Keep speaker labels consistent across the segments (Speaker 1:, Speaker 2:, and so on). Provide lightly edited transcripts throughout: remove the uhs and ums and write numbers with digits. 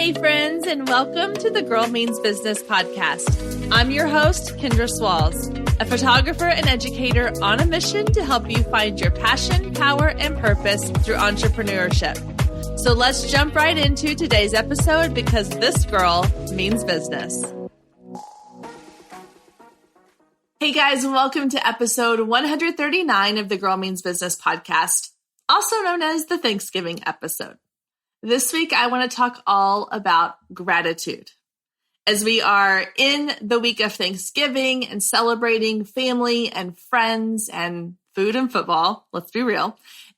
Speaker 1: Hey friends, and welcome to the Girl Means Business podcast. I'm your host, Kendra Swalls, a photographer and educator on a mission to help you find your passion, power, and purpose through entrepreneurship. So let's jump right into today's episode because this girl means business. Hey guys, welcome to episode 139 of the Girl Means Business podcast, also known as the Thanksgiving episode. This week, I want to talk all about gratitude. As we are in the week of Thanksgiving and celebrating family and friends and food and football, let's be real,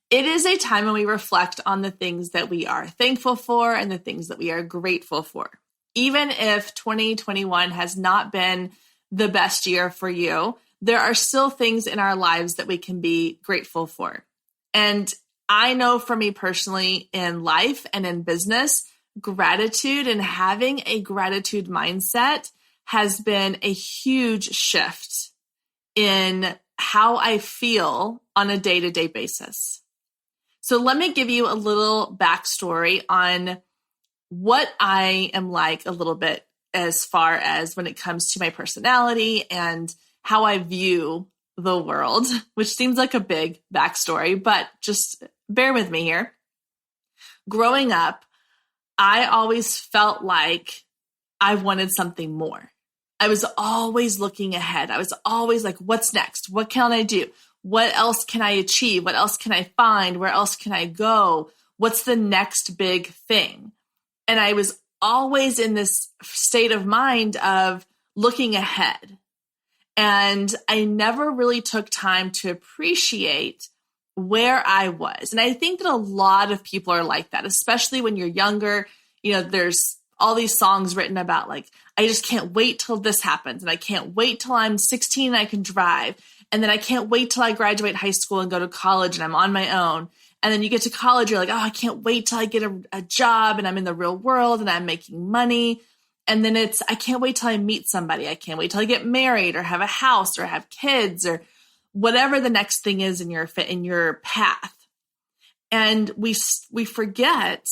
Speaker 1: it is a time when we reflect on the things that we are thankful for and the things that we are grateful for. Even if 2021 has not been the best year for you, there are still things in our lives that we can be grateful for. And I know for me personally in life and in business, gratitude and having a gratitude mindset has been a huge shift in how I feel on a day-to-day basis. So let me give you a little backstory on what I am like a little bit as far as when it comes to my personality and how I view the world, which seems like a big backstory, but just bear with me here. Growing up, I always felt like I wanted something more. I was always looking ahead. I was always like, what's next? What can I do? What else can I achieve? What else can I find? Where else can I go? What's the next big thing? And I was always in this state of mind of looking ahead. And I never really took time to appreciate where I was. And I think that a lot of people are like that, especially when you're younger. You know, there's all these songs written about like, I just can't wait till this happens. And I can't wait till I'm 16 and I can drive. And then I can't wait till I graduate high school and go to college and I'm on my own. And then you get to college, you're like, oh, I can't wait till I get a job and I'm in the real world and I'm making money. And then I can't wait till I meet somebody. I can't wait till I get married or have a house or have kids or whatever the next thing is in your path. And we forget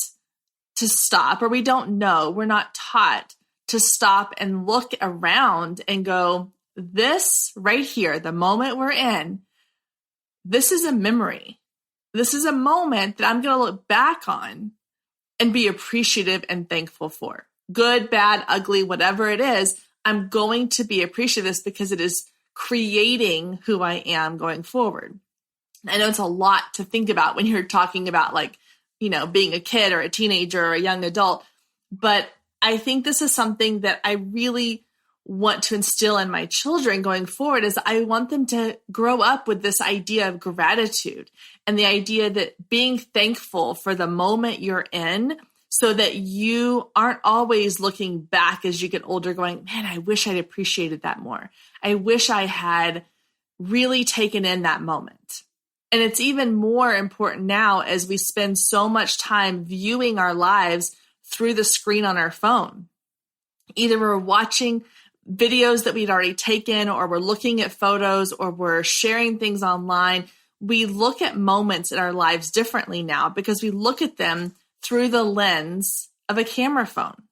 Speaker 1: to stop, or we don't know, we're not taught to stop and look around and go, this right here, the moment we're in, this is a memory. This is a moment that I'm going to look back on and be appreciative and thankful for. Good, bad, ugly, whatever it is, I'm going to be appreciative of this because it is creating who I am going forward. I know it's a lot to think about when you're talking about like, you know, being a kid or a teenager or a young adult, but I think this is something that I really want to instill in my children going forward is I want them to grow up with this idea of gratitude and the idea that being thankful for the moment you're in so that you aren't always looking back as you get older going, man, I wish I'd appreciated that more. I wish I had really taken in that moment. And it's even more important now as we spend so much time viewing our lives through the screen on our phone. Either we're watching videos that we'd already taken, or we're looking at photos, or we're sharing things online. We look at moments in our lives differently now because we look at them through the lens of a camera phone.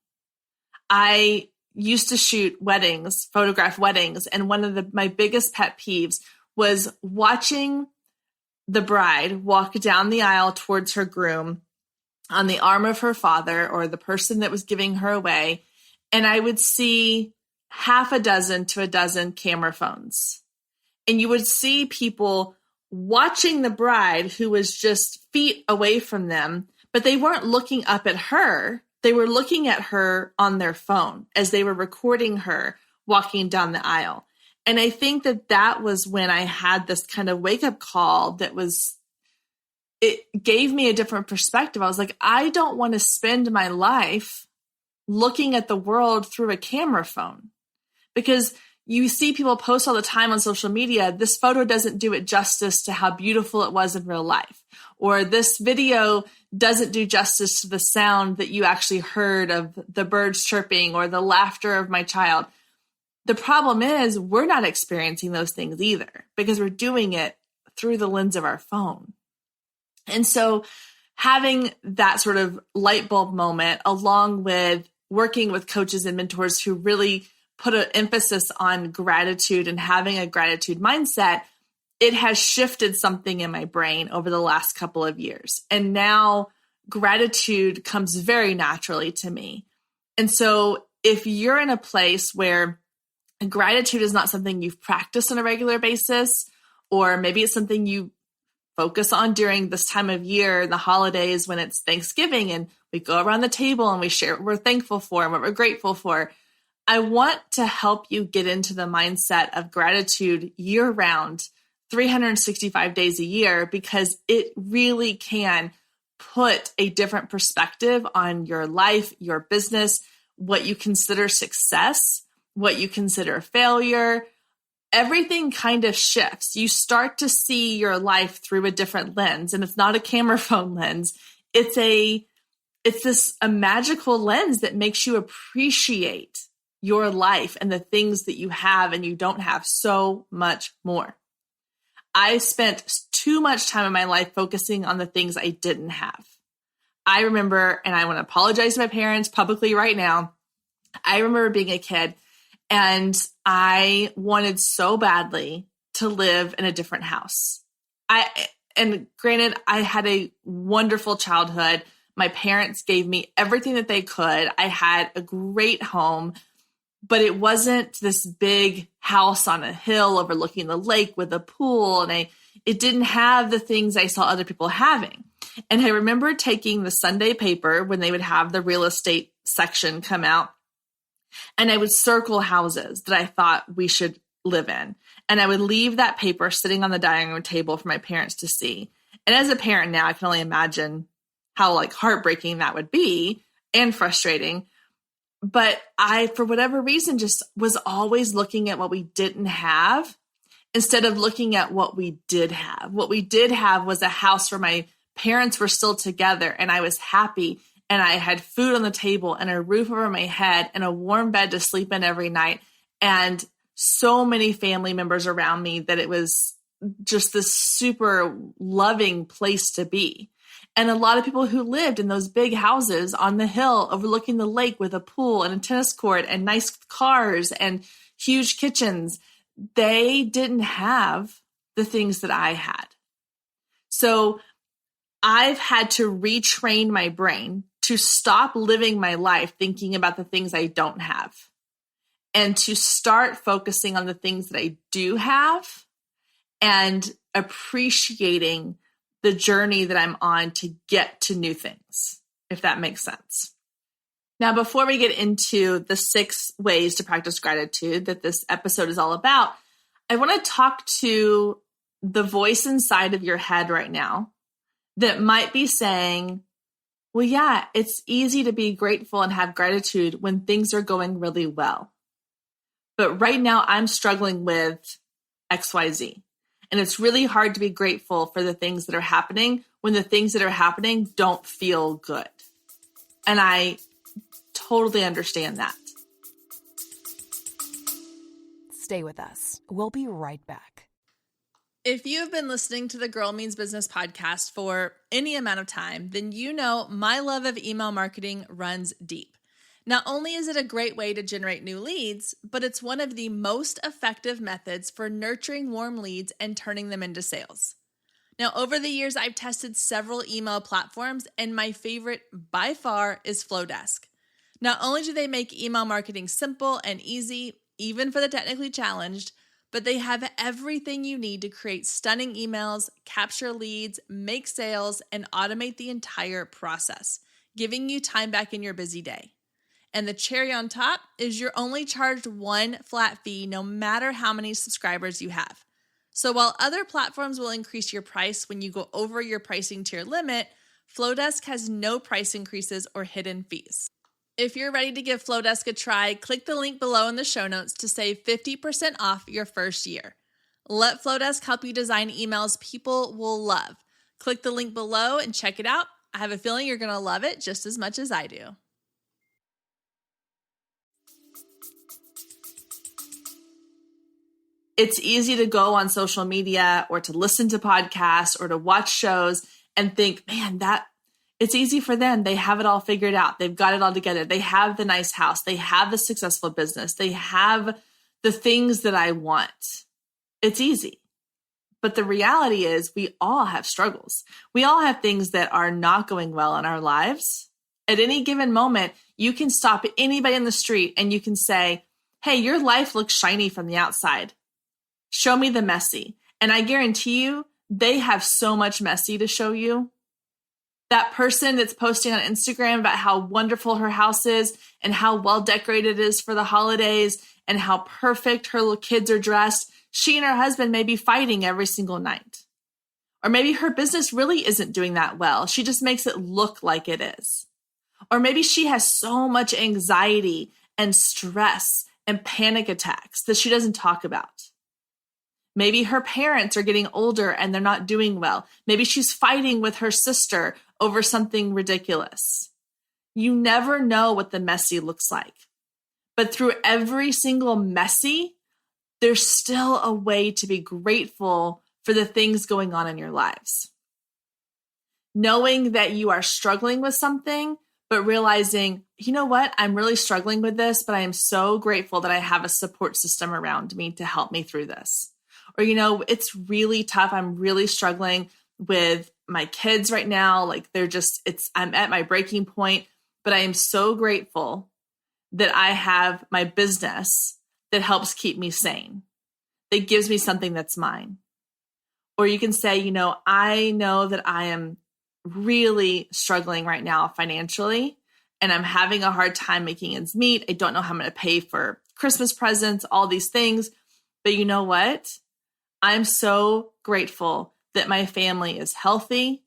Speaker 1: I used to shoot weddings, photograph weddings, and one of my biggest pet peeves was watching the bride walk down the aisle towards her groom on the arm of her father or the person that was giving her away, and I would see half a dozen to a dozen camera phones. And you would see people watching the bride who was just feet away from them, but they weren't looking up at her. They were looking at her on their phone as they were recording her walking down the aisle. And I think that was when I had this kind of wake-up call it gave me a different perspective. I was like, I don't want to spend my life looking at the world through a camera phone. Because you see people post all the time on social media, this photo doesn't do it justice to how beautiful it was in real life. Or this video doesn't do justice to the sound that you actually heard of the birds chirping or the laughter of my child. The problem is we're not experiencing those things either because we're doing it through the lens of our phone. And so having that sort of light bulb moment, along with working with coaches and mentors who really put an emphasis on gratitude and having a gratitude mindset, it has shifted something in my brain over the last couple of years. And now gratitude comes very naturally to me. And so if you're in a place where gratitude is not something you've practiced on a regular basis, or maybe it's something you focus on during this time of year, the holidays, when it's Thanksgiving and we go around the table and we share what we're thankful for and what we're grateful for, I want to help you get into the mindset of gratitude year round, 365 days a year, because it really can put a different perspective on your life, your business, what you consider success, what you consider failure. Everything kind of shifts. You start to see your life through a different lens, and it's not a camera phone lens. It's a magical lens that makes you appreciate your life and the things that you have and you don't have so much more. I spent too much time in my life focusing on the things I didn't have. I remember, and I want to apologize to my parents publicly right now. I remember being a kid and I wanted so badly to live in a different house. And granted, I had a wonderful childhood. My parents gave me everything that they could. I had a great home, but it wasn't this big house on a hill overlooking the lake with a pool. And it didn't have the things I saw other people having. And I remember taking the Sunday paper when they would have the real estate section come out, and I would circle houses that I thought we should live in. And I would leave that paper sitting on the dining room table for my parents to see. And as a parent now, I can only imagine how heartbreaking that would be and frustrating. But I, for whatever reason, just was always looking at what we didn't have instead of looking at what we did have. What we did have was a house where my parents were still together and I was happy and I had food on the table and a roof over my head and a warm bed to sleep in every night and so many family members around me that it was just this super loving place to be. And a lot of people who lived in those big houses on the hill overlooking the lake with a pool and a tennis court and nice cars and huge kitchens, they didn't have the things that I had. So I've had to retrain my brain to stop living my life thinking about the things I don't have and to start focusing on the things that I do have and appreciating the journey that I'm on to get to new things, if that makes sense. Now, before we get into the 6 ways to practice gratitude that this episode is all about, I want to talk to the voice inside of your head right now that might be saying, well, yeah, it's easy to be grateful and have gratitude when things are going really well. But right now I'm struggling with XYZ. And it's really hard to be grateful for the things that are happening when the things that are happening don't feel good. And I totally understand that.
Speaker 2: Stay with us. We'll be right back.
Speaker 1: If you've been listening to the Girl Means Business podcast for any amount of time, then you know my love of email marketing runs deep. Not only is it a great way to generate new leads, but it's one of the most effective methods for nurturing warm leads and turning them into sales. Now, over the years, I've tested several email platforms, and my favorite by far is Flowdesk. Not only do they make email marketing simple and easy, even for the technically challenged, but they have everything you need to create stunning emails, capture leads, make sales, and automate the entire process, giving you time back in your busy day. And the cherry on top is you're only charged one flat fee no matter how many subscribers you have. So while other platforms will increase your price when you go over your pricing tier limit, Flowdesk has no price increases or hidden fees. If you're ready to give Flowdesk a try, click the link below in the show notes to save 50% off your first year. Let Flowdesk help you design emails people will love. Click the link below and check it out. I have a feeling you're going to love it just as much as I do. It's easy to go on social media or to listen to podcasts or to watch shows and think, man, that It's easy for them. They have it all figured out. They've got it all together. They have the nice house. They have the successful business. They have the things that I want. It's easy. But the reality is we all have struggles. We all have things that are not going well in our lives. At any given moment, you can stop anybody in the street and you can say, hey, your life looks shiny from the outside. Show me the messy. And I guarantee you, they have so much messy to show you. That person that's posting on Instagram about how wonderful her house is and how well decorated it is for the holidays and how perfect her little kids are dressed, she and her husband may be fighting every single night. Or maybe her business really isn't doing that well. She just makes it look like it is. Or maybe she has so much anxiety and stress and panic attacks that she doesn't talk about. Maybe her parents are getting older and they're not doing well. Maybe she's fighting with her sister over something ridiculous. You never know what the messy looks like. But through every single messy, there's still a way to be grateful for the things going on in your lives. Knowing that you are struggling with something, but realizing, you know what, I'm really struggling with this, but I am so grateful that I have a support system around me to help me through this. Or, it's really tough. I'm really struggling with my kids right now. Like I'm at my breaking point, but I am so grateful that I have my business that helps keep me sane, that gives me something that's mine. Or you can say, I know that I am really struggling right now financially, and I'm having a hard time making ends meet. I don't know how I'm going to pay for Christmas presents, all these things. But you know what? I'm so grateful that my family is healthy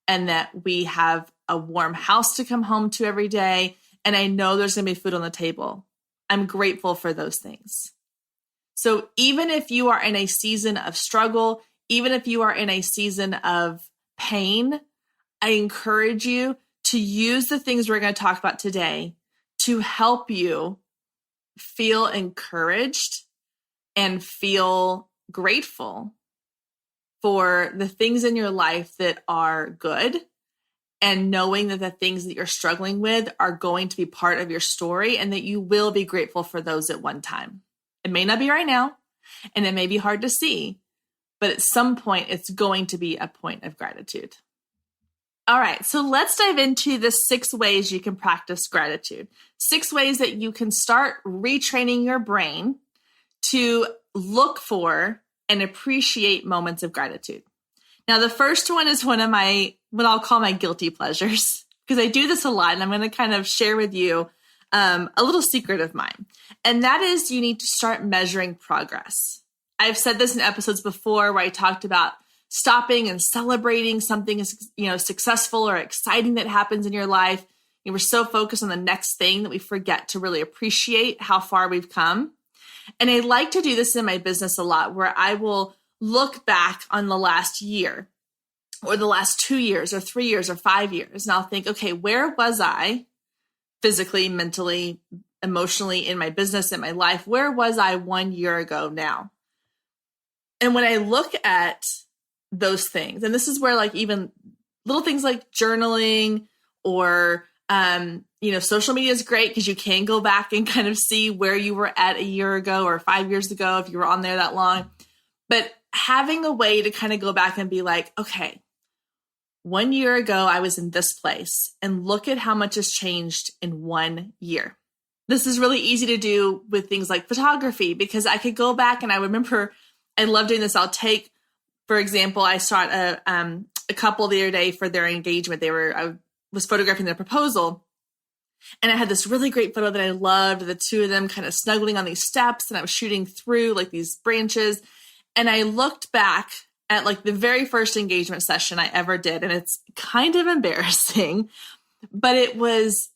Speaker 1: and that we have a warm house to come home to every day. And I know there's going to be food on the table. I'm grateful for those things. So even if you are in a season of struggle, even if you are in a season of pain, I encourage you to use the things we're going to talk about today to help you feel encouraged and feel grateful for the things in your life that are good, and knowing that the things that you're struggling with are going to be part of your story and that you will be grateful for those at one time. It may not be right now, and it may be hard to see, but at some point it's going to be a point of gratitude. All right, so let's dive into the 6 ways you can practice gratitude. 6 ways that you can start retraining your brain to look for and appreciate moments of gratitude. Now, the first one is one of my, what I'll call my guilty pleasures, because I do this a lot, and I'm going to kind of share with you a little secret of mine. And that is, you need to start measuring progress. I've said this in episodes before where I talked about stopping and celebrating something successful or exciting that happens in your life. We're so focused on the next thing that we forget to really appreciate how far we've come. And I like to do this in my business a lot, where I will look back on the last year or the last 2 years or 3 years or 5 years. And I'll think, okay, where was I physically, mentally, emotionally, in my business, in my life? Where was I 1 year ago now? And when I look at those things, and this is where even little things like journaling or social media is great, because you can go back and kind of see where you were at a year ago or 5 years ago if you were on there that long. But having a way to kind of go back and be like, okay, 1 year ago, I was in this place, and look at how much has changed in 1 year. This is really easy to do with things like photography, because I could go back and I remember I love doing this. I'll take, for example, I shot a couple the other day for their engagement. I was photographing their proposal, and I had this really great photo that I loved, the two of them kind of snuggling on these steps, and I was shooting through these branches. And I looked back at the very first engagement session I ever did, and it's kind of embarrassing, but it was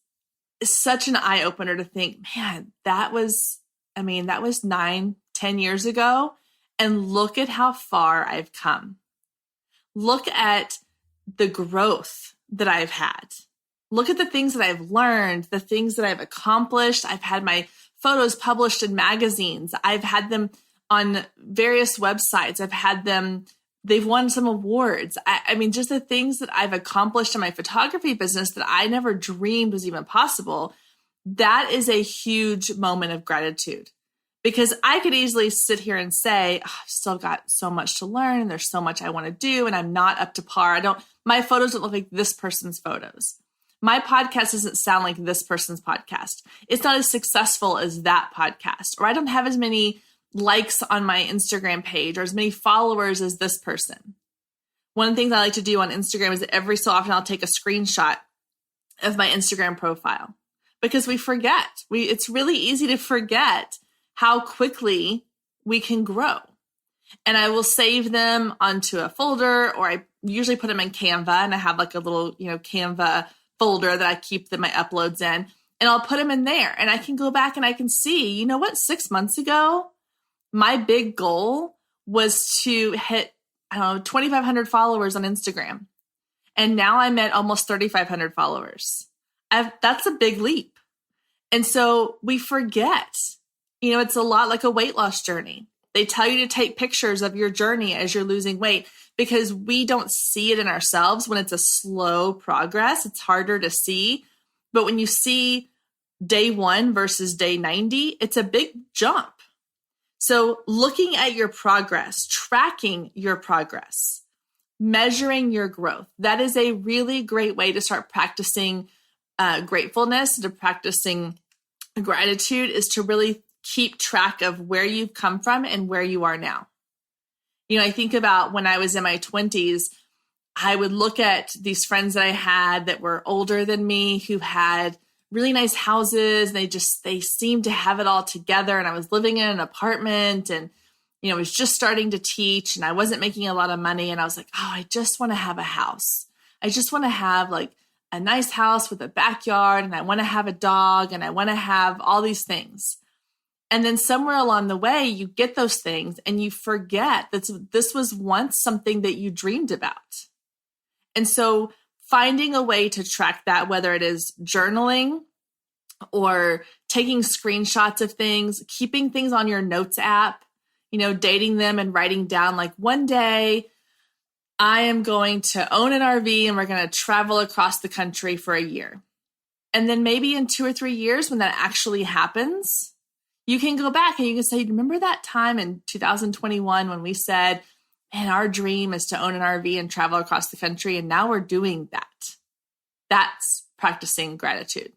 Speaker 1: such an eye opener to think, man, that was 9-10 years ago. And look at how far I've come. Look at the growth that I've had. Look at the things that I've learned, the things that I've accomplished. I've had my photos published in magazines. I've had them on various websites. I've had them They've won some awards. I mean, just the things that I've accomplished in my photography business that I never dreamed was even possible. That is a huge moment of gratitude, because I could easily sit here and say, oh, I've still got so much to learn and there's so much I want to do and I'm not up to par. My photos don't look like this person's photos. My podcast doesn't sound like this person's podcast. It's not as successful as that podcast, or I don't have as many likes on my Instagram page or as many followers as this person. One of the things I like to do on Instagram is that every so often I'll take a screenshot of my Instagram profile, because we forget. It's really easy to forget how quickly we can grow. And I will save them onto a folder, or I usually put them in Canva, and I have like a little, Canva folder that I keep my uploads in, and I'll put them in there, and I can go back and I can see, 6 months ago, my big goal was to hit, 2,500 followers on Instagram. And now I'm at almost 3,500 followers. That's a big leap. And so we forget, it's a lot like a weight loss journey. They tell you to take pictures of your journey as you're losing weight, because we don't see it in ourselves. When it's a slow progress, it's harder to see. But when you see day 1 versus day 90, it's a big jump. So looking at your progress, tracking your progress, measuring your growth, that is a really great way to start practicing gratefulness, to practicing gratitude, is to really keep track of where you've come from and where you are now. I think about when I was in my 20s, I would look at these friends that I had that were older than me, who had really nice houses. And they seemed to have it all together. And I was living in an apartment, and, I was just starting to teach, and I wasn't making a lot of money. And I was like, oh, I just want to have a house. I just want to have like a nice house with a backyard, and I want to have a dog, and I want to have all these things. And then somewhere along the way, you get those things and you forget that this was once something that you dreamed about. And so finding a way to track that, whether it is journaling or taking screenshots of things, keeping things on your notes app, dating them and writing down, like, one day I am going to own an RV and we're going to travel across the country for a year. And then maybe in 2 or 3 years, when that actually happens, you can go back and you can say, remember that time in 2021 when we said, man, our dream is to own an RV and travel across the country, and now we're doing that. That's practicing gratitude.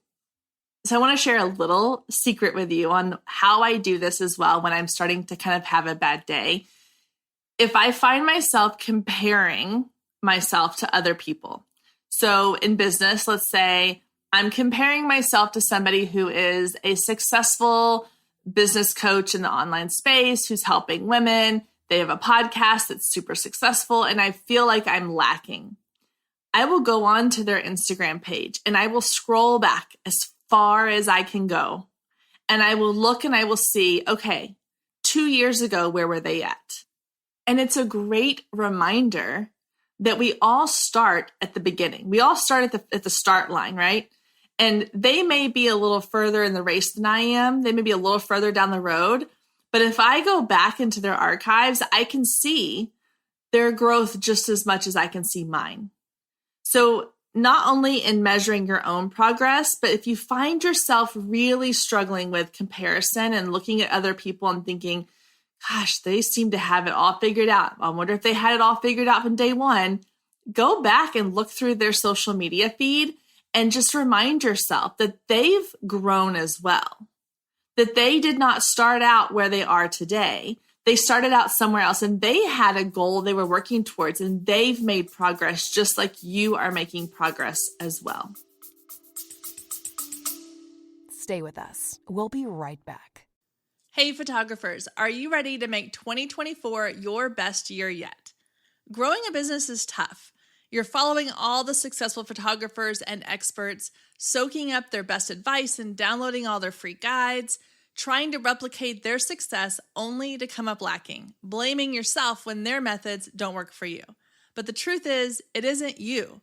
Speaker 1: So I want to share a little secret with you on how I do this as well when I'm starting to kind of have a bad day. If I find myself comparing myself to other people, so in business, let's say I'm comparing myself to somebody who is a successful business coach in the online space, who's helping women. They have a podcast that's super successful, and I feel like I'm lacking. I will go on to their Instagram page and I will scroll back as far as I can go. And I will look and I will see, okay, 2 years ago, where were they at? And it's a great reminder that we all start at the beginning. We all start at the start line, right? And they may be a little further in the race than I am. They may be a little further down the road. But if I go back into their archives, I can see their growth just as much as I can see mine. So not only in measuring your own progress, but if you find yourself really struggling with comparison and looking at other people and thinking, gosh, they seem to have it all figured out. I wonder if they had it all figured out from day one. Go back and look through their social media feed and just remind yourself that they've grown as well, that they did not start out where they are today. They started out somewhere else and they had a goal they were working towards, and they've made progress just like you are making progress as well.
Speaker 2: Stay with us. We'll be right back.
Speaker 1: Hey photographers, are you ready to make 2024 your best year yet? Growing a business is tough. You're following all the successful photographers and experts, soaking up their best advice and downloading all their free guides, trying to replicate their success only to come up lacking, blaming yourself when their methods don't work for you. But the truth is, it isn't you.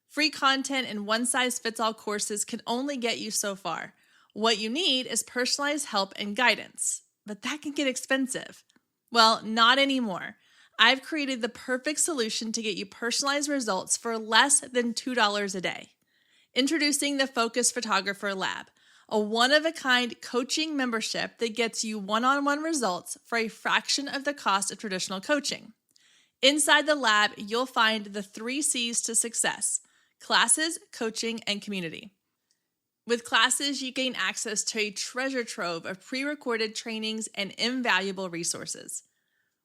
Speaker 1: Free content and one-size-fits-all courses can only get you so far. What you need is personalized help and guidance, but that can get expensive. Well, not anymore. I've created the perfect solution to get you personalized results for less than $2 a day. Introducing the Focus Photographer Lab, a one-of-a-kind coaching membership that gets you one-on-one results for a fraction of the cost of traditional coaching. Inside the lab, you'll find the 3 C's to success: classes, coaching, and community. With classes, you gain access to a treasure trove of pre-recorded trainings and invaluable resources.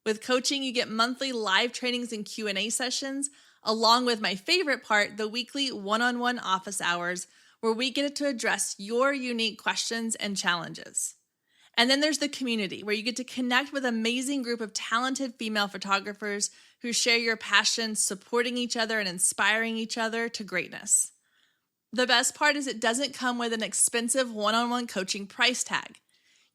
Speaker 1: With coaching, you get monthly live trainings and Q&A sessions, along with my favorite part, the weekly one-on-one office hours, where we get to address your unique questions and challenges. And then there's the community, where you get to connect with an amazing group of talented female photographers who share your passion, supporting each other and inspiring each other to greatness. The best part is it doesn't come with an expensive one-on-one coaching price tag.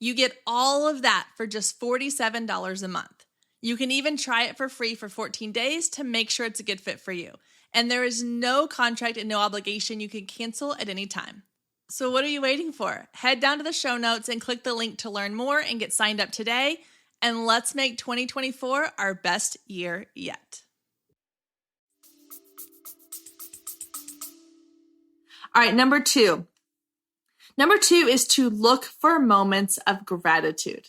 Speaker 1: You get all of that for just $47 a month. You can even try it for free for 14 days to make sure it's a good fit for you. And there is no contract and no obligation. You can cancel at any time. So what are you waiting for? Head down to the show notes and click the link to learn more and get signed up today. And let's make 2024 our best year yet. All right, number two. Number 2 is to look for moments of gratitude.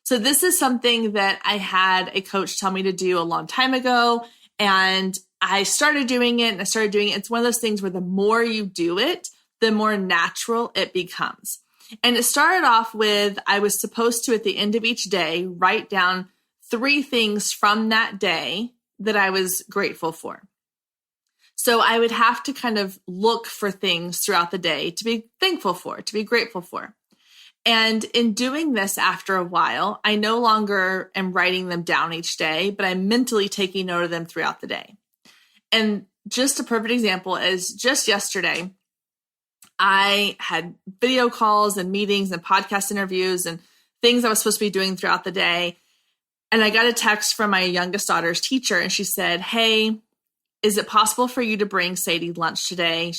Speaker 1: So this is something that I had a coach tell me to do a long time ago, and I started doing it. It's one of those things where the more you do it, the more natural it becomes. And it started off with, I was supposed to, at the end of each day, write down 3 things from that day that I was grateful for. So I would have to kind of look for things throughout the day to be thankful for, to be grateful for. And in doing this after a while, I no longer am writing them down each day, but I'm mentally taking note of them throughout the day. And just a perfect example is just yesterday, I had video calls and meetings and podcast interviews and things I was supposed to be doing throughout the day. And I got a text from my youngest daughter's teacher, and she said, "Hey, is it possible for you to bring Sadie lunch today?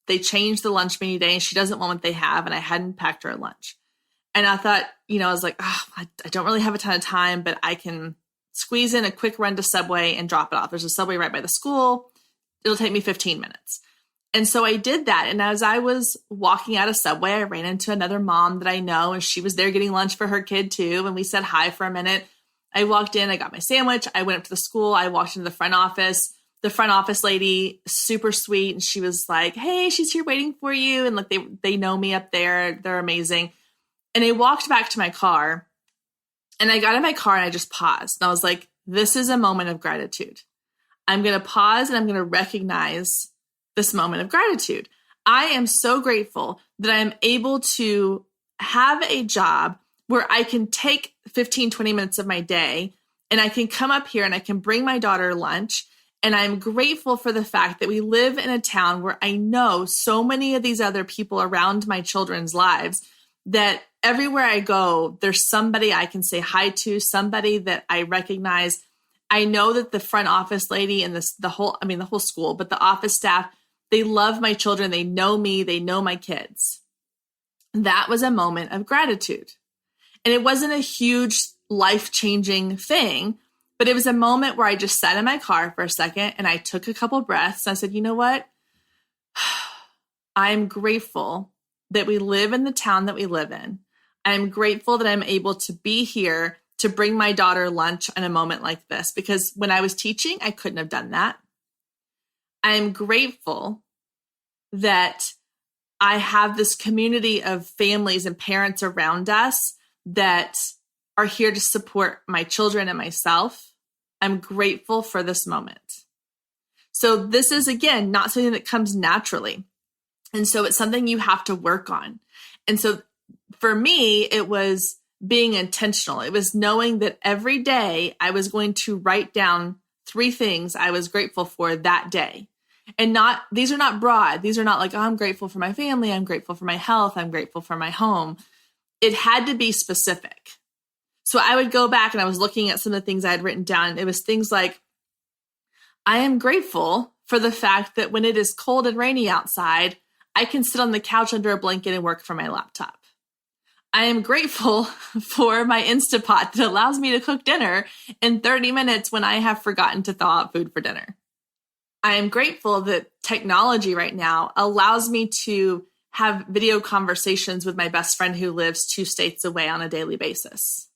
Speaker 1: They changed the lunch menu today and she doesn't want what they have, and I hadn't packed her lunch." And I thought, I was like, I don't really have a ton of time, but I can squeeze in a quick run to Subway and drop it off. There's a Subway right by the school. It'll take me 15 minutes. And so I did that. And as I was walking out of Subway, I ran into another mom that I know, and she was there getting lunch for her kid too. And we said hi for a minute. I walked in, I got my sandwich. I went up to the school. I walked into the front office. The front office lady, super sweet. And she was like, "Hey, she's here waiting for you." And like, they know me up there. They're amazing. And I walked back to my car, and I got in my car and I just paused. And I was like, this is a moment of gratitude. I'm going to pause and I'm going to recognize this moment of gratitude. I am so grateful that I'm able to have a job where I can take 15, 20 minutes of my day and I can come up here and I can bring my daughter lunch. And I'm grateful for the fact that we live in a town where I know so many of these other people around my children's lives that everywhere I go, there's somebody I can say hi to, somebody that I recognize. I know that the front office lady and the whole school, but the office staff, they love my children. They know me. They know my kids. That was a moment of gratitude. And it wasn't a huge life-changing thing, but it was a moment where I just sat in my car for a second and I took a couple breaths. And I said, you know what? I'm grateful that we live in the town that we live in. I'm grateful that I'm able to be here to bring my daughter lunch in a moment like this, because when I was teaching, I couldn't have done that. I'm grateful that I have this community of families and parents around us that are here to support my children and myself. I'm grateful for this moment. So this is, again, not something that comes naturally. And so it's something you have to work on. And so for me, it was being intentional. It was knowing that every day I was going to write down 3 things I was grateful for that day. And these are not broad. These are not like, oh, I'm grateful for my family. I'm grateful for my health. I'm grateful for my home. It had to be specific. So I would go back and I was looking at some of the things I had written down. It was things like, I am grateful for the fact that when it is cold and rainy outside, I can sit on the couch under a blanket and work from my laptop. I am grateful for my Instapot that allows me to cook dinner in 30 minutes when I have forgotten to thaw out food for dinner. I am grateful that technology right now allows me to have video conversations with my best friend who lives 2 states away on a daily basis.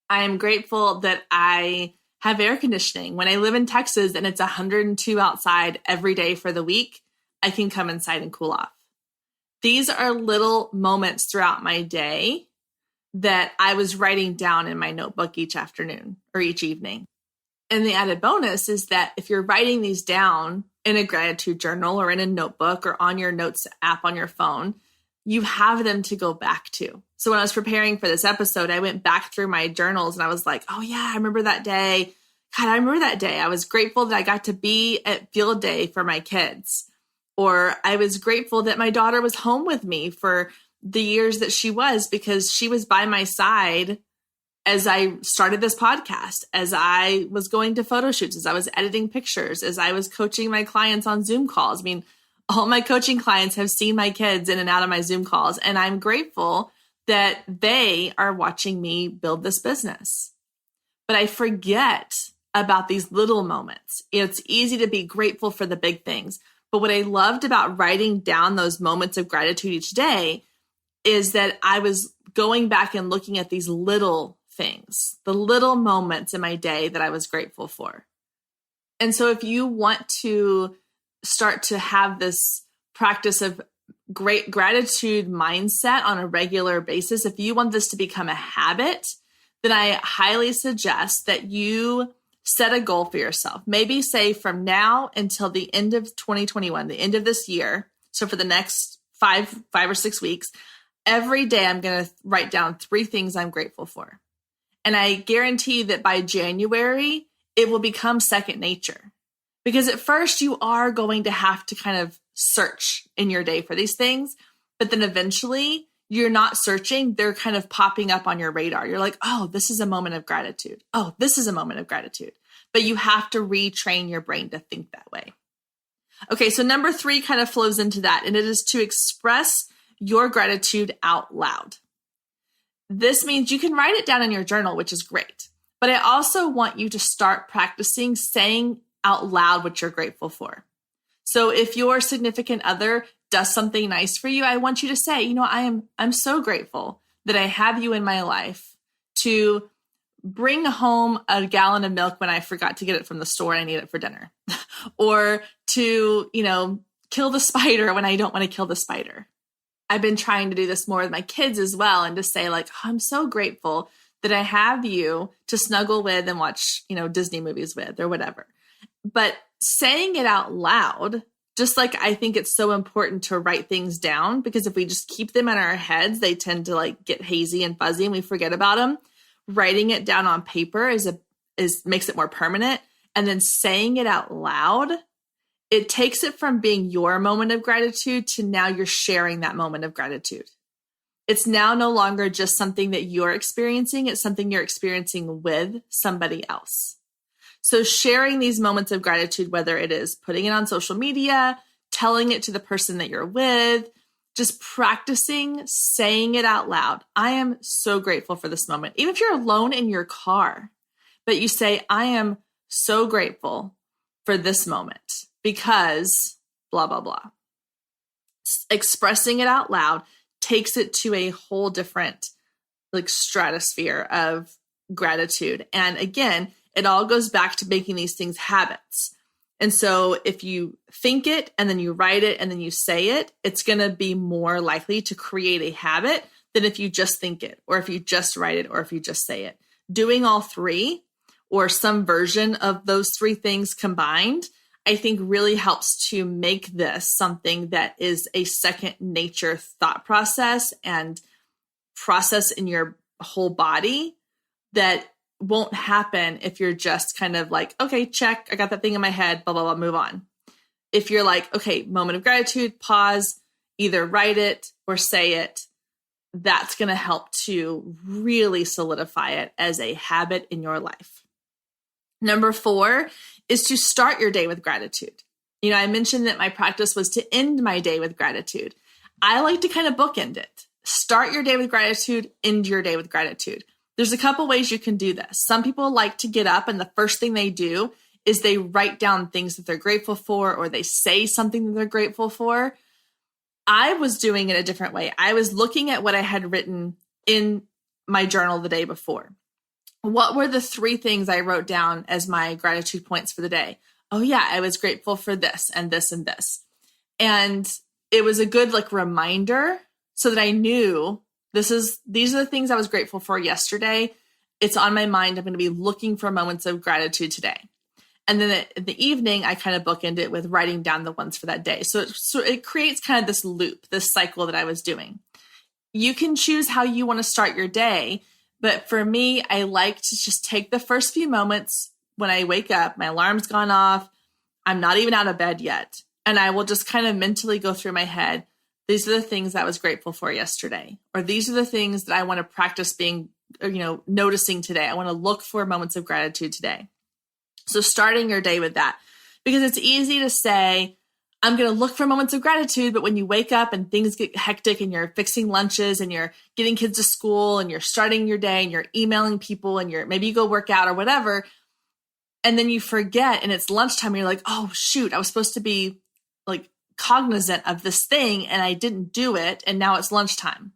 Speaker 1: I am grateful that I have air conditioning. When I live in Texas and it's 102 outside every day for the week, I can come inside and cool off. These are little moments throughout my day that I was writing down in my notebook each afternoon or each evening. And the added bonus is that if you're writing these down in a gratitude journal or in a notebook or on your notes app on your phone, you have them to go back to. So when I was preparing for this episode, I went back through my journals and I was like, oh yeah, I remember that day. God, I remember that day. I was grateful that I got to be at field day for my kids. Or I was grateful that my daughter was home with me for the years that she was, because she was by my side as I started this podcast, as I was going to photo shoots, as I was editing pictures, as I was coaching my clients on Zoom calls. I mean, all my coaching clients have seen my kids in and out of my Zoom calls, and I'm grateful that they are watching me build this business. But I forget about these little moments. It's easy to be grateful for the big things. But what I loved about writing down those moments of gratitude each day is that I was going back and looking at these little things, the little moments in my day that I was grateful for. And so if you want to start to have this practice of great gratitude mindset on a regular basis, if you want this to become a habit, then I highly suggest that you set a goal for yourself. Maybe say from now until the end of 2021, the end of this year. So for the next five or 6 weeks, every day I'm going to write down 3 things I'm grateful for. And I guarantee that by January, it will become second nature. Because at first you are going to have to kind of search in your day for these things, but then eventually you're not searching, they're kind of popping up on your radar. You're like, oh, this is a moment of gratitude. Oh, this is a moment of gratitude. But you have to retrain your brain to think that way. Okay, so number 3 kind of flows into that, and it is to express your gratitude out loud. This means you can write it down in your journal, which is great. But I also want you to start practicing saying out loud what you're grateful for. So if your significant other does something nice for you, I want you to say, you know, I'm so grateful that I have you in my life to bring home a gallon of milk when I forgot to get it from the store and I need it for dinner. Or to, you know, kill the spider when I don't want to kill the spider. I've been trying to do this more with my kids as well, and to say like, oh, I'm so grateful that I have you to snuggle with and watch, you know, Disney movies with or whatever. But saying it out loud, just like I think it's so important to write things down, because if we just keep them in our heads, they tend to like get hazy and fuzzy and we forget about them. Writing it down on paper makes it more permanent. And then saying it out loud, it takes it from being your moment of gratitude to now you're sharing that moment of gratitude. It's now no longer just something that you're experiencing. It's something you're experiencing with somebody else. So sharing these moments of gratitude, whether it is putting it on social media, telling it to the person that you're with, just practicing saying it out loud. I am so grateful for this moment. Even if you're alone in your car, but you say, I am so grateful for this moment because blah, blah, blah. Expressing it out loud takes it to a whole different like stratosphere of gratitude. And again, it all goes back to making these things habits. And so if you think it and then you write it and then you say it, it's going to be more likely to create a habit than if you just think it, or if you just write it, or if you just say it. Doing all 3 or some version of those 3 things combined, I think really helps to make this something that is a second nature thought process and process in your whole body that won't happen if you're just kind of like, okay, check, I got that thing in my head, blah, blah, blah, move on. If you're like, okay, moment of gratitude, pause, either write it or say it, that's going to help to really solidify it as a habit in your life. Number 4 is to start your day with gratitude. I mentioned that my practice was to end my day with gratitude. I like to kind of bookend it. Start your day with gratitude, end your day with gratitude. There's a couple ways you can do this. Some people like to get up and the first thing they do is they write down things that they're grateful for, or they say something that they're grateful for. I was doing it a different way. I was looking at what I had written in my journal the day before. What were the 3 things I wrote down as my gratitude points for the day? Oh yeah, I was grateful for this and this and this. And it was a good reminder so that I knew these are the things I was grateful for yesterday. It's on my mind. I'm going to be looking for moments of gratitude today. And then in the evening, I kind of bookend it with writing down the ones for that day. So it creates kind of this loop, this cycle that I was doing. You can choose how you want to start your day. But for me, I like to just take the first few moments when I wake up, my alarm's gone off, I'm not even out of bed yet. And I will just kind of mentally go through my head. These are the things I was grateful for yesterday, or these are the things that I want to practice noticing today. I want to look for moments of gratitude today. So starting your day with that, because it's easy to say, I'm going to look for moments of gratitude. But when you wake up and things get hectic and you're fixing lunches and you're getting kids to school and you're starting your day and you're emailing people and maybe you go work out or whatever, and then you forget and it's lunchtime and you're like, oh shoot, I was supposed to be cognizant of this thing and I didn't do it. And now it's lunchtime,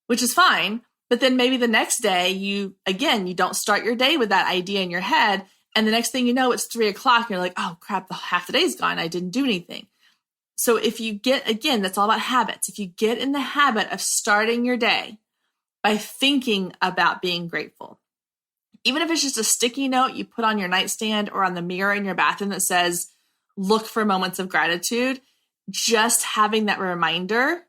Speaker 1: which is fine. But then maybe the next day you don't start your day with that idea in your head. And the next thing you know, it's 3:00 and you're like, oh crap, half the day's gone. I didn't do anything. So if you that's all about habits. If you get in the habit of starting your day by thinking about being grateful, even if it's just a sticky note you put on your nightstand or on the mirror in your bathroom that says, look for moments of gratitude, just having that reminder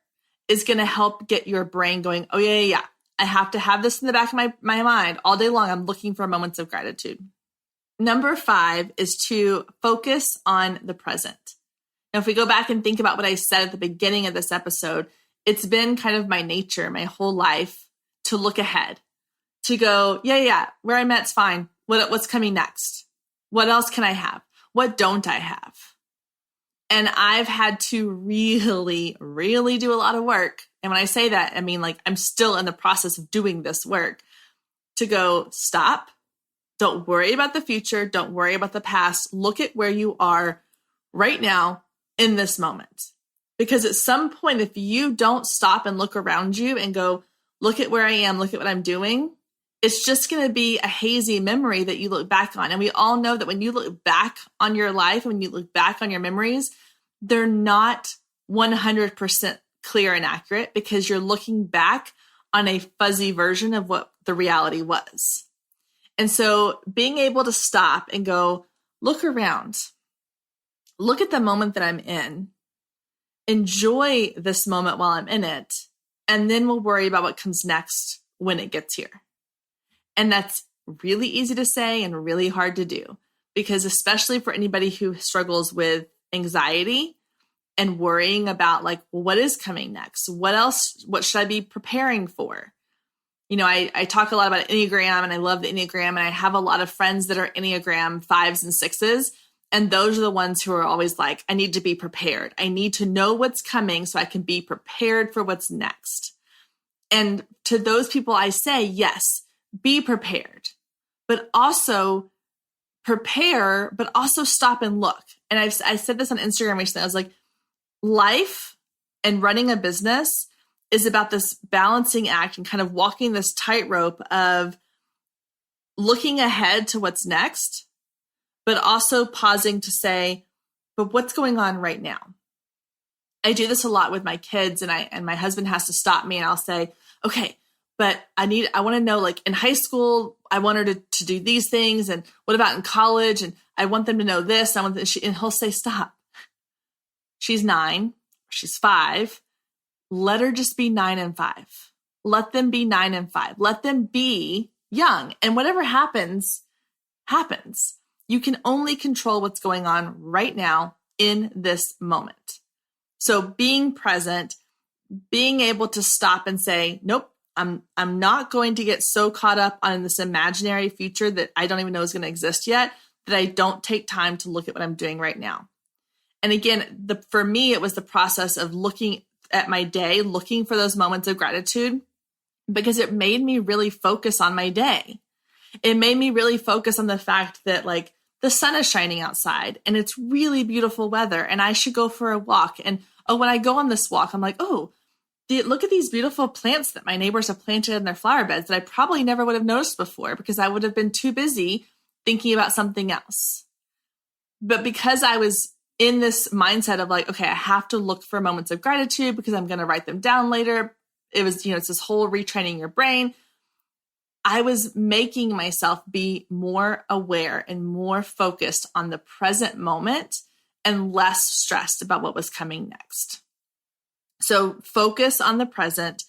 Speaker 1: is going to help get your brain going, oh yeah. I have to have this in the back of my mind all day long. I'm looking for moments of gratitude. Number 5 is to focus on the present. Now, if we go back and think about what I said at the beginning of this episode, it's been kind of my nature, my whole life, to look ahead, to go, yeah, where I'm at's fine. What's coming next? What else can I have? What don't I have? And I've had to really, really do a lot of work. And when I say that, I mean, I'm still in the process of doing this work to go, stop. Don't worry about the future. Don't worry about the past. Look at where you are right now in this moment. Because at some point, if you don't stop and look around you and go, look at where I am, look at what I'm doing, it's just going to be a hazy memory that you look back on. And we all know that when you look back on your life, when you look back on your memories, they're not 100% clear and accurate because you're looking back on a fuzzy version of what the reality was. And so being able to stop and go, look around, look at the moment that I'm in, enjoy this moment while I'm in it, and then we'll worry about what comes next when it gets here. And that's really easy to say and really hard to do because especially for anybody who struggles with anxiety and worrying about what is coming next? What else? What should I be preparing for? I talk a lot about Enneagram and I love the Enneagram and I have a lot of friends that are Enneagram 5s and 6s. And those are the ones who are always like, I need to be prepared. I need to know what's coming so I can be prepared for what's next. And to those people, I say, yes, be prepared, but also prepare, but also stop and look. And I said this on Instagram recently. I was like, life and running a business is about this balancing act and kind of walking this tightrope of looking ahead to what's next, but also pausing to say, but what's going on right now? I do this a lot with my kids and my husband has to stop me and I'll say, okay, but I want to know, in high school, I want her to do these things. And what about in college? And I want them to know this. And he'll say, stop. She's 9, she's 5. Let her just be 9 and 5. Let them be 9 and 5. Let them be young. And whatever happens, happens. You can only control what's going on right now in this moment. So being present, being able to stop and say, nope, I'm not going to get so caught up on this imaginary future that I don't even know is going to exist yet, that I don't take time to look at what I'm doing right now. And again, for me, it was the process of looking at my day looking for those moments of gratitude because it made me really focus on my day. It made me really focus on the fact that like the sun is shining outside and it's really beautiful weather and I should go for a walk. And when I go on this walk, I'm like, look at these beautiful plants that my neighbors have planted in their flower beds that I probably never would have noticed before because I would have been too busy thinking about something else. But because I was in this mindset of like, okay, I have to look for moments of gratitude because I'm going to write them down later. It was, it's this whole retraining your brain. I was making myself be more aware and more focused on the present moment and less stressed about what was coming next. So focus on the present.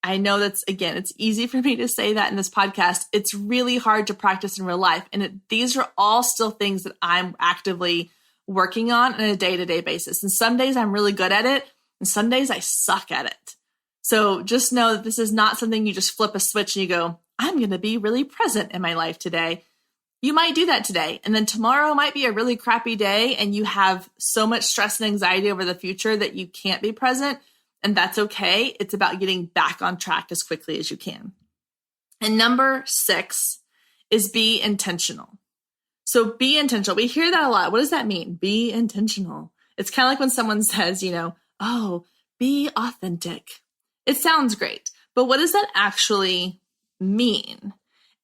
Speaker 1: I know it's easy for me to say that in this podcast. It's really hard to practice in real life. And these are all still things that I'm actively working on a day-to-day basis. And some days I'm really good at it. And some days I suck at it. So just know that this is not something you just flip a switch and you go, I'm going to be really present in my life today. You might do that today. And then tomorrow might be a really crappy day and you have so much stress and anxiety over the future that you can't be present. And that's okay. It's about getting back on track as quickly as you can. And number 6 is be intentional. So be intentional. We hear that a lot. What does that mean? Be intentional. It's kind of like when someone says, be authentic. It sounds great, but what does that actually mean?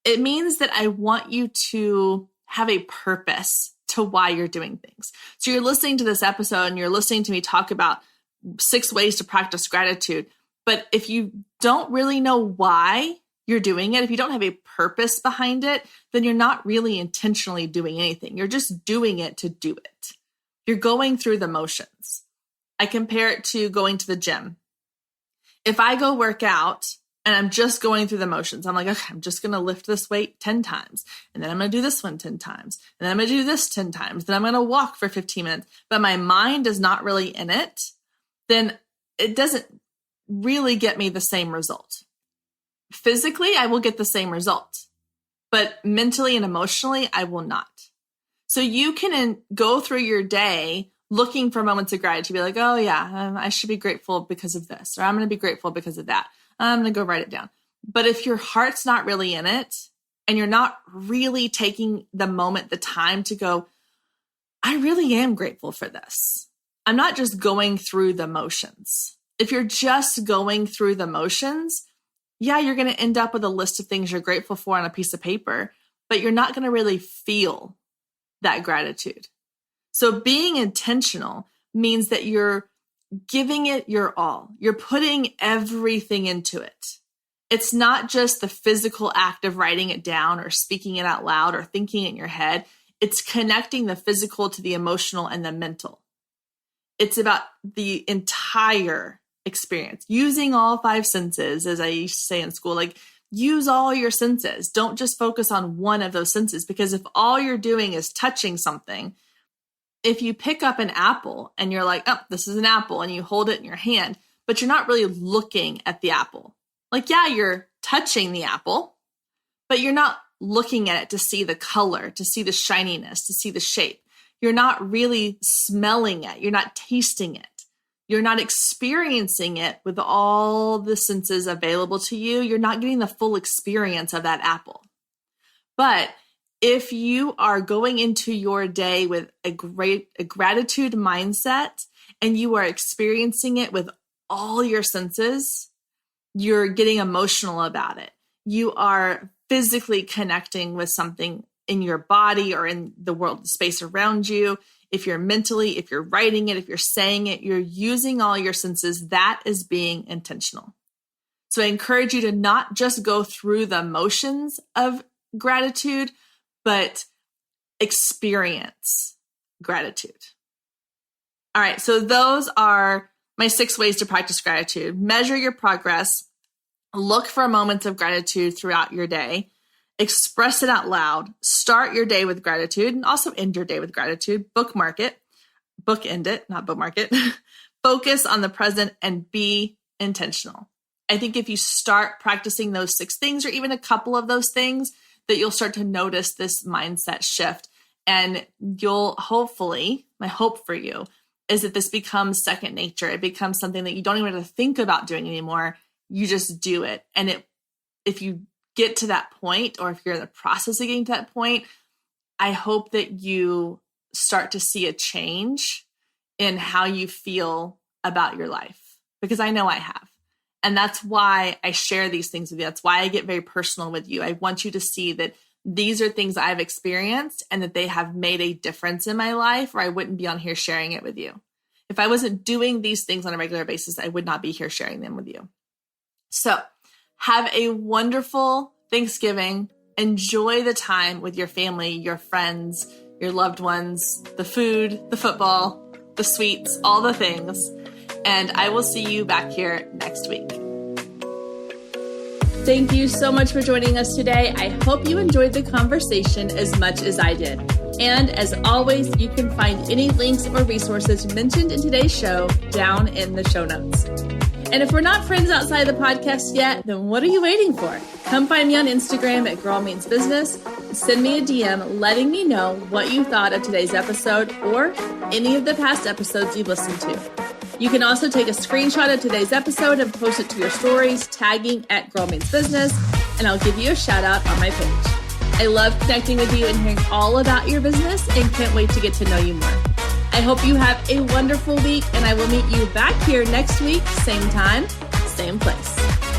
Speaker 1: It means that I want you to have a purpose to why you're doing things. So you're listening to this episode and you're listening to me talk about 6 ways to practice gratitude. But if you don't really know why you're doing it, if you don't have a purpose behind it, then you're not really intentionally doing anything. You're just doing it to do it. You're going through the motions. I compare it to going to the gym. If I go work out and I'm just going through the motions, I'm like, okay, I'm just going to lift this weight 10 times. And then I'm going to do this one 10 times. And then I'm going to do this 10 times. Then I'm going to walk for 15 minutes. But my mind is not really in it. Then it doesn't really get me the same result. Physically, I will get the same result. But mentally and emotionally, I will not. So you can go through your day looking for moments of gratitude, be like, oh yeah, I should be grateful because of this, or I'm going to be grateful because of that. I'm going to go write it down. But if your heart's not really in it and you're not really taking the moment, the time to go, I really am grateful for this. I'm not just going through the motions. If you're just going through the motions, yeah, you're going to end up with a list of things you're grateful for on a piece of paper, but you're not going to really feel that gratitude. So being intentional means that you're giving it your all. You're putting everything into it. It's not just the physical act of writing it down or speaking it out loud or thinking it in your head. It's connecting the physical to the emotional and the mental. It's about the entire experience, using all 5 senses, as I used to say in school, like use all your senses. Don't just focus on one of those senses, because if all you're doing is touching something, if you pick up an apple and you're like, oh, this is an apple, and you hold it in your hand, but you're not really looking at the apple. Like, yeah, you're touching the apple, but you're not looking at it to see the color, to see the shininess, to see the shape. You're not really smelling it. You're not tasting it. You're not experiencing it with all the senses available to you. You're not getting the full experience of that apple. But if you are going into your day with a gratitude mindset and you are experiencing it with all your senses, you're getting emotional about it. You are physically connecting with something in your body or in the world, the space around you. If you're mentally, if you're writing it, if you're saying it, you're using all your senses. That is being intentional. So I encourage you to not just go through the motions of gratitude, but experience gratitude. All right, so those are my 6 ways to practice gratitude. Measure your progress. Look for moments of gratitude throughout your day. Express it out loud. Start your day with gratitude and also end your day with gratitude. Bookmark it. Bookend it, not bookmark it. Focus on the present and be intentional. I think if you start practicing those 6 things, or even a couple of those things, that you'll start to notice this mindset shift. And you'll hopefully, my hope for you is that this becomes second nature. It becomes something that you don't even have to think about doing anymore. You just do it. And if you get to that point, or if you're in the process of getting to that point, I hope that you start to see a change in how you feel about your life, because I know I have. And that's why I share these things with you. That's why I get very personal with you. I want you to see that these are things I've experienced and that they have made a difference in my life, or I wouldn't be on here sharing it with you. If I wasn't doing these things on a regular basis, I would not be here sharing them with you. So have a wonderful Thanksgiving. Enjoy the time with your family, your friends, your loved ones, the food, the football, the sweets, all the things. And I will see you back here next week. Thank you so much for joining us today. I hope you enjoyed the conversation as much as I did. And as always, you can find any links or resources mentioned in today's show down in the show notes. And if we're not friends outside the podcast yet, then what are you waiting for? Come find me on Instagram at Girl Means Business. Send me a DM letting me know what you thought of today's episode or any of the past episodes you listened to. You can also take a screenshot of today's episode and post it to your stories, tagging at Girl Means Business, and I'll give you a shout out on my page. I love connecting with you and hearing all about your business and can't wait to get to know you more. I hope you have a wonderful week, and I will meet you back here next week, same time, same place.